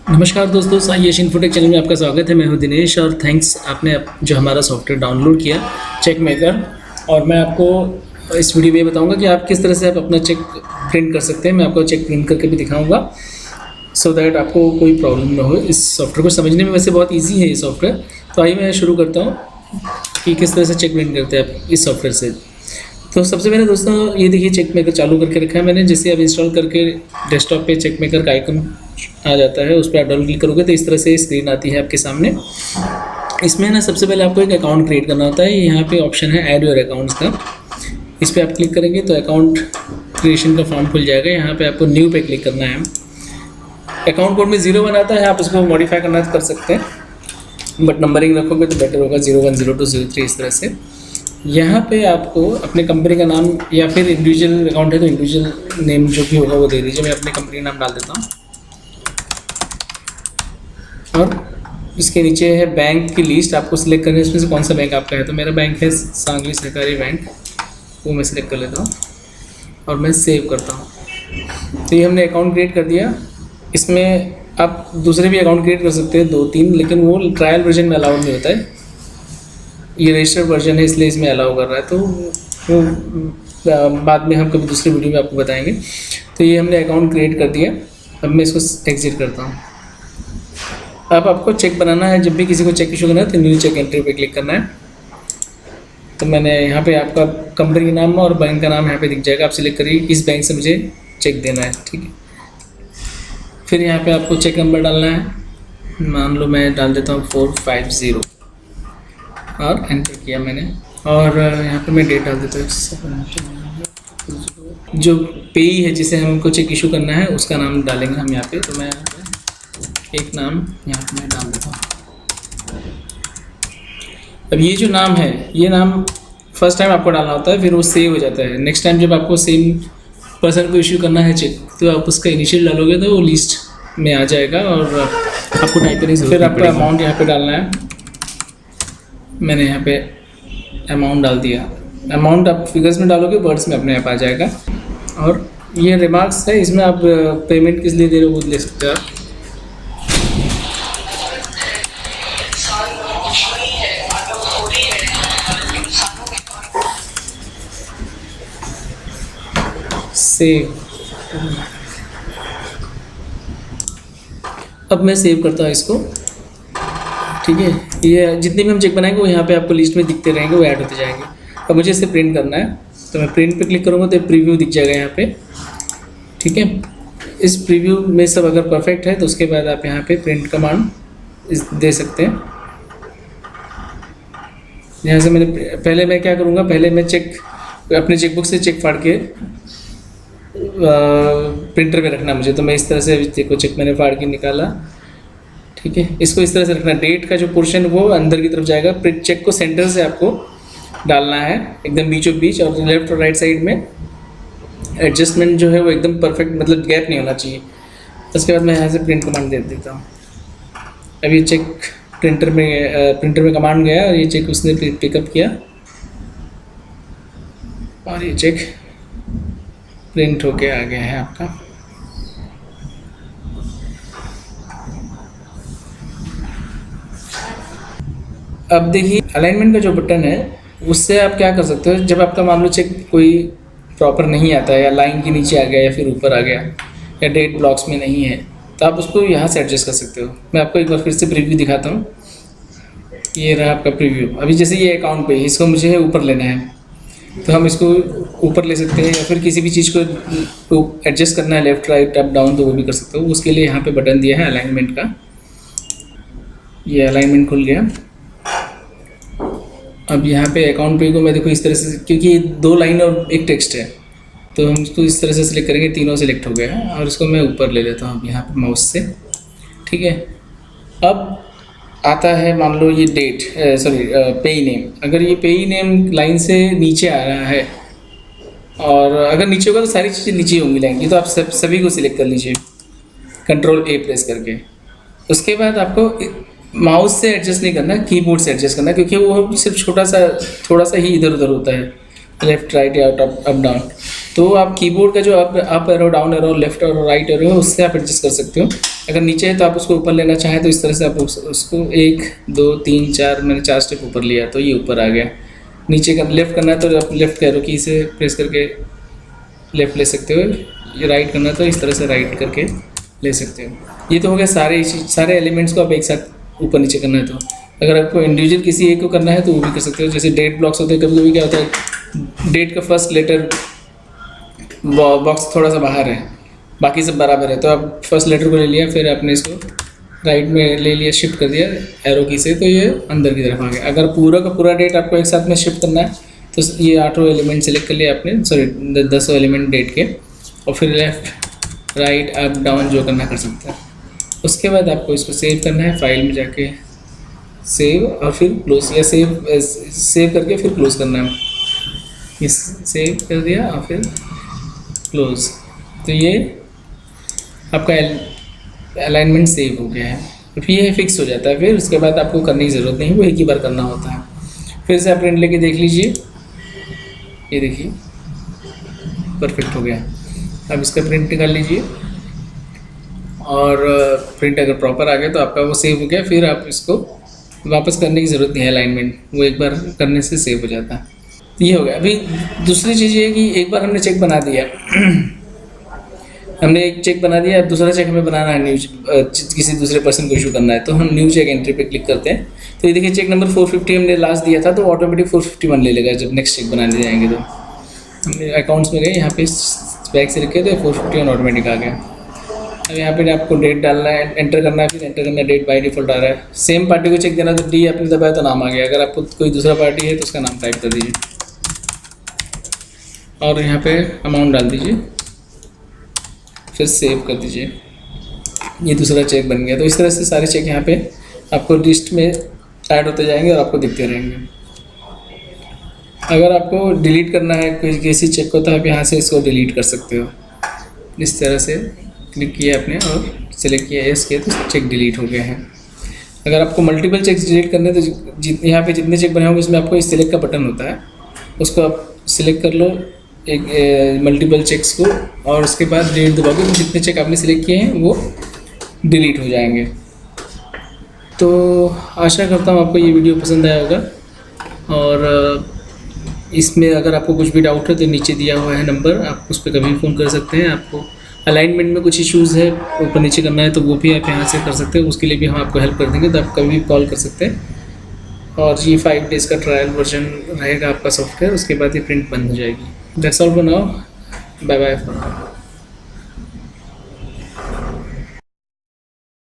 नमस्कार दोस्तों, Sai Asian फुटेक channel में आपका स्वागत है। मैं हूं दिनेश और थैंक्स आपने जो हमारा सॉफ्टवेयर डाउनलोड किया चेक मेकर। और मैं आपको इस वीडियो में बताऊंगा कि आप किस तरह से आप अपना चेक प्रिंट कर सकते हैं। मैं आपको चेक प्रिंट करके भी दिखाऊंगा सो दैट आपको कोई प्रॉब्लम ना हो। इस सॉफ्टवेयर को समझने में वैसे बहुत ईजी है ये सॉफ्टवेयर। तो आइए मैं शुरू करता हूँ कि किस तरह से चेक प्रिंट करते हैं आप इस सॉफ्टवेयर से। तो सबसे पहले दोस्तों ये देखिए चेक मेकर चालू करके रखा है मैंने। जैसे आप इंस्टॉल करके डेस्कटॉप पे चेक मेकर का आइकन आ जाता है, उस पर आप डबल क्लिक करोगे तो इस तरह से स्क्रीन आती है आपके सामने। इसमें ना सबसे पहले आपको एक अकाउंट क्रिएट करना होता है। यहाँ पे ऑप्शन है ऐड योर अकाउंट्स का, इस पर आप क्लिक करेंगे तो अकाउंट क्रिएशन का फॉर्म खुल जाएगा। यहाँ पे आपको न्यू पे क्लिक करना है। अकाउंट कोड में 01 आता है, आप उसको मॉडिफाई करना कर सकते हैं, बट नंबरिंग रखोगे तो बेटर होगा 01, 02, 03 इस तरह से। यहाँ पे आपको अपने कंपनी का नाम या फिर इंडिविजुअल अकाउंट है तो इंडिविजुअल नेम जो भी होगा वो दे दीजिए। मैं अपने कंपनी का नाम डाल देता हूँ। और इसके नीचे है बैंक की लिस्ट, आपको सिलेक्ट करनी है इसमें से कौन सा बैंक आपका है। तो मेरा बैंक है सांगली सहकारी बैंक, वो मैं सिलेक्ट कर लेता हूँ और मैं सेव करता हूँ। तो ये हमने अकाउंट क्रिएट कर दिया। इसमें आप दूसरे भी अकाउंट क्रिएट कर सकते हैं 2-3, लेकिन वो ट्रायल वर्जन में अलाउड नहीं होता है। ये रजिस्टर्ड वर्जन है इसलिए इसमें अलाउ कर रहा है, तो वो बाद में हम कभी दूसरे वीडियो में आपको बताएंगे। तो ये हमने अकाउंट क्रिएट कर दिया। अब मैं इसको एग्जिट करता हूँ। अब आपको चेक बनाना है, जब भी किसी को चेक इशू करना है तो न्यू चेक एंट्री पे क्लिक करना है। तो मैंने यहाँ पे आपका कंपनी का नाम और बैंक का नाम यहाँ पे दिख जाएगा। आप सिलेक्ट करिए किस बैंक से मुझे चेक देना है, ठीक है। फिर यहाँ पे आपको चेक नंबर डालना है। मान लो मैं डाल देता हूँ 450 और एंटर किया मैंने। और यहाँ पे मैं डेट डाल देता हूँ। जो पेई है जिसे हमको चेक इशू करना है उसका नाम डालेंगे हम यहाँ पे। तो मैं एक नाम यहाँ पे मैं डाल देता हूँ। अब ये जो नाम है, ये नाम फर्स्ट टाइम आपको डालना होता है, फिर वो सेव हो जाता है। नेक्स्ट टाइम जब आपको सेम पर्सन को इशू करना है चेक, तो आप उसका इनिशियल डालोगे तो वो लिस्ट में आ जाएगा और आपको टाइप करने से फिर आपका अमाउंट यहाँ पे डालना है। मैंने यहाँ पे अमाउंट डाल दिया। अमाउंट आप फिगर्स में डालोगे, वर्ड्स में अपने आप आ जाएगा। और ये रिमार्क्स है, इसमें आप पेमेंट किस लिए दे रहे हो वो लिख सकते हो आप। सेव। अब मैं सेव करता हूँ इसको, ठीक है। ये जितने भी हम चेक बनाएंगे वो यहाँ पे आपको लिस्ट में दिखते रहेंगे, वो ऐड होते जाएंगे। अब मुझे इसे प्रिंट करना है तो मैं प्रिंट पे क्लिक करूँगा तो प्रीव्यू दिख जाएगा यहाँ पे, ठीक है। इस प्रीव्यू में सब अगर परफेक्ट है तो उसके बाद आप यहाँ पे प्रिंट कमांड दे सकते हैं। यहाँ से मैंने पहले मैं क्या करूँगा, पहले मैं अपने चेकबुक से चेक फाड़ के प्रिंटर पे रखना मुझे। तो मैं इस तरह से देखो चेक मैंने फाड़ के निकाला, ठीक है। इसको इस तरह से रखना, डेट का जो पोर्शन वो अंदर की तरफ जाएगा। चेक को सेंटर से आपको डालना है, एकदम बीचों बीच, और लेफ्ट और राइट साइड में एडजस्टमेंट जो है वो एकदम परफेक्ट, मतलब गैप नहीं होना चाहिए। उसके बाद मैं यहाँ से प्रिंट कमांड दे देता हूँ। अब ये चेक प्रिंटर में कमांड गया और ये चेक उसने पिकअप किया और ये चेक प्रिंट होके आ गया है आपका। अब देखिए अलाइनमेंट का जो बटन है उससे आप क्या कर सकते हो, जब आपका मान लो चेक कोई प्रॉपर नहीं आता है, या लाइन के नीचे आ गया या फिर ऊपर आ गया या डेट ब्लॉक्स में नहीं है, तो आप उसको यहाँ से एडजस्ट कर सकते हो। मैं आपको एक बार फिर से प्रीव्यू दिखाता हूँ। ये रहा आपका प्रीव्यू। अभी जैसे ये अकाउंट पे इसको मुझे है ऊपर लेना है, तो हम इसको ऊपर ले सकते हैं, या फिर किसी भी चीज़ को एडजस्ट करना है लेफ्ट राइट अप डाउन तो वो भी कर सकते हो। उसके लिए यहाँ पे बटन दिया है अलाइनमेंट का। ये अलाइनमेंट खुल गया। अब यहाँ पे अकाउंट पे को मैं देखो इस तरह से, क्योंकि 2 लाइन और एक टेक्स्ट है, तो हम इसको इस तरह से सिलेक्ट करेंगे। तीनों सिलेक्ट हो गया है और इसको मैं ऊपर ले लेता हूँ यहाँ पे माउस से, ठीक है। अब आता है मान लो ये डेट, पेई नेम। अगर ये पेई नेम लाइन से नीचे आ रहा है, और अगर नीचे होगा तो सारी चीज़ें नीचे होंगी लाइन की, तो आप सभी को सिलेक्ट कर लीजिए Ctrl+A प्रेस करके। उसके बाद आपको माउस से एडजस्ट नहीं करना, कीबोर्ड से एडजस्ट करना, क्योंकि वो सिर्फ थोड़ा सा ही इधर उधर होता है। लेफ्ट राइट या अप डाउन। तो आप कीबोर्ड का जो up arrow, down arrow, left और राइट एरो है उससे आप एडजस्ट कर सकते हो। अगर नीचे है तो आप उसको ऊपर लेना चाहें तो इस तरह से आप उसको 1 2 3 4, मैंने 4 स्टेप ऊपर लिया तो ये ऊपर आ गया। नीचे का लेफ्ट करना है तो आप लेफ्ट एरो की से प्रेस करके लेफ्ट ले सकते हो, ये राइट करना है तो इस तरह से राइट करके ले सकते हो। ये तो हो गया सारे एलिमेंट्स को आप एक साथ ऊपर नीचे करना है। तो अगर आपको इंडिविजुअल किसी एक को करना है तो वो भी कर सकते हो। जैसे डेट ब्लॉक्स होते हैं, कभी कभी क्या होता है डेट का फर्स्ट लेटर बॉक्स थोड़ा सा बाहर है, बाकी सब बराबर है, तो आप फर्स्ट लेटर को ले लिया, फिर आपने इसको राइट में ले लिया, शिफ्ट कर दिया एरो की से, तो ये अंदर की तरफ आ गया। अगर पूरा का पूरा डेट आपको एक साथ में शिफ्ट करना है तो ये 8 एलिमेंट सेलेक्ट कर लिया आपने, सॉरी 10 एलिमेंट डेट के, और फिर लेफ्ट राइट अप डाउन जो करना कर सकते हैं। उसके बाद आपको इसको सेव करना है, फाइल में जाके सेव और फिर क्लोज, या सेव करके फिर क्लोज करना है। ये सेव कर दिया और फिर क्लोज, तो ये आपका अलाइनमेंट सेव हो गया है। तो फिर ये फिक्स हो जाता है, फिर उसके बाद आपको करने की ज़रूरत नहीं, वो एक ही बार करना होता है। फिर से आप प्रिंट लेके देख लीजिए, ये देखिए परफेक्ट हो गया। अब इसका प्रिंट निकाल लीजिए, और प्रिंट अगर प्रॉपर आ गया तो आपका वो सेव हो गया। फिर आप इसको वापस करने की ज़रूरत नहीं है, अलाइनमेंट वो एक बार करने से सेव हो जाता है। ये हो गया। अभी दूसरी चीज़ ये है कि एक बार हमने चेक बना दिया हमने एक चेक बना दिया, अब दूसरा चेक हमें बनाना है, न्यू किसी दूसरे पर्सन को इशू करना है, तो हम न्यू चेक एंट्री पे क्लिक करते हैं। तो ये देखिए चेक नंबर 450 हमने लास्ट दिया था, तो ऑटोमेटिक 451 ले लेगा जब नेक्स्ट चेक बनाने जाएंगे। तो हमने अकाउंट्स में गए, यहाँ पे बैक से रखे तो 451 ऑटोमेटिक आ गया। अब यहाँ पे आपको डेट डालना है, एंटर करना है, फिर एंटर करना है, डेट बाई डिफॉल्ट आ रहा है। सेम पार्टी को चेक देना तो डी आपने दबाया तो नाम आ गया। अगर आपको कोई दूसरा पार्टी है तो उसका नाम टाइप कर दीजिए और यहाँ पे अमाउंट डाल दीजिए, फिर सेव कर दीजिए। ये दूसरा चेक बन गया। तो इस तरह से सारे चेक यहाँ पे आपको लिस्ट में ऐड होते जाएंगे और आपको दिखते रहेंगे। अगर आपको डिलीट करना है कोई किसी चेक को तो आप यहाँ से इसको डिलीट कर सकते हो। इस तरह से क्लिक किया आपने और सिलेक्ट किया यस किया तो चेक डिलीट हो गया है। अगर आपको मल्टीपल चेक्स डिलीट करने तो यहाँ पे जितने चेक बने होंगे उसमें आपको इस सिलेक्ट का बटन होता है, उसको आप सिलेक्ट कर लो एक मल्टीपल चेक्स को, और उसके बाद डिलीट दबाओगे तो जितने चेक आपने सिलेक्ट किए हैं वो डिलीट हो जाएंगे। तो आशा करता हूँ आपको ये वीडियो पसंद आया होगा, और इसमें अगर आपको कुछ भी डाउट है तो नीचे दिया हुआ है नंबर, आप उस पर कभी फ़ोन कर सकते हैं। आपको अलाइनमेंट में कुछ इश्यूज़ है, ऊपर नीचे करना है तो वो भी आप यहाँ से कर सकते हैं, उसके लिए भी हम आपको हेल्प कर देंगे, तो आप कभी भी कॉल कर सकते हैं। और ये 5 डेज़ का ट्रायल वर्जन रहेगा आपका सॉफ्टवेयर, उसके बाद ये प्रिंट बंद हो जाएगी। That's all for now, bye bye.